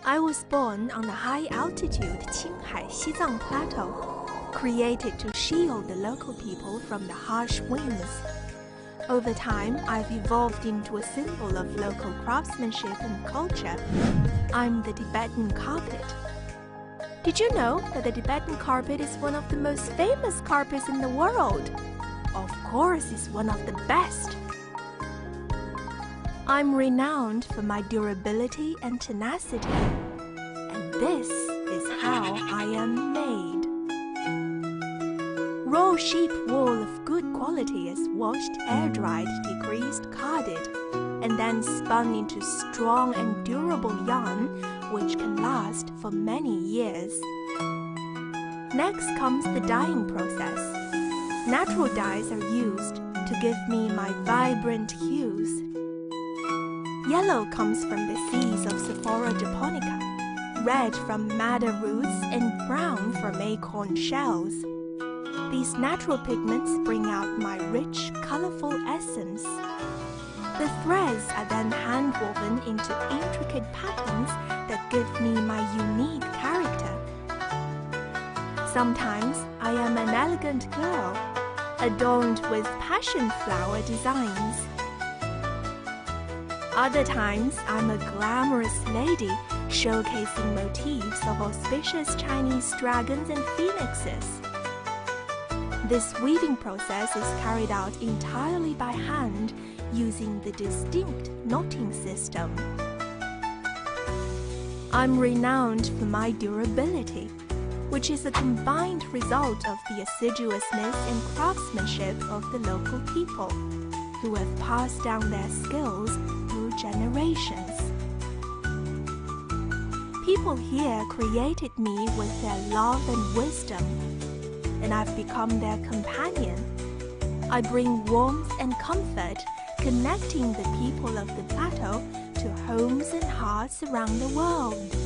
I was born on the high-altitude Qinghai-Tibetan Plateau, created to shield the local people from the harsh winds. Over time, I've evolved into a symbol of local craftsmanship and culture. I'm the Tibetan carpet. Did you know that the Tibetan carpet is one of the most famous carpets in the world? Of course, it's one of the best. I'm renowned for my durability and tenacity, and this is how I am made. Raw sheep wool of good quality is washed, air-dried, degreased, carded, and then spun into strong and durable yarn which can last for many years. Next comes the dyeing process. Natural dyes are used to give me my vibrant hues. Yellow comes from the seeds of sophora japonica, red from madder roots, and brown from acorn shells. These natural pigments bring out my rich, colorful essence. The threads are then hand-woven into intricate patterns that give me my unique character. Sometimes I am an elegant girl, adorned with passion flower designs. Other times, I'm a glamorous lady, showcasing motifs of auspicious Chinese dragons and phoenixes. This weaving process is carried out entirely by hand, using the distinct knotting system. I'm renowned for my durability, which is a combined result of the assiduousness and craftsmanship of the local people, who have passed down their skills through generations. People here created me with their love and wisdom, and I've become their companion. I bring warmth and comfort, connecting the people of the plateau to homes and hearts around the world.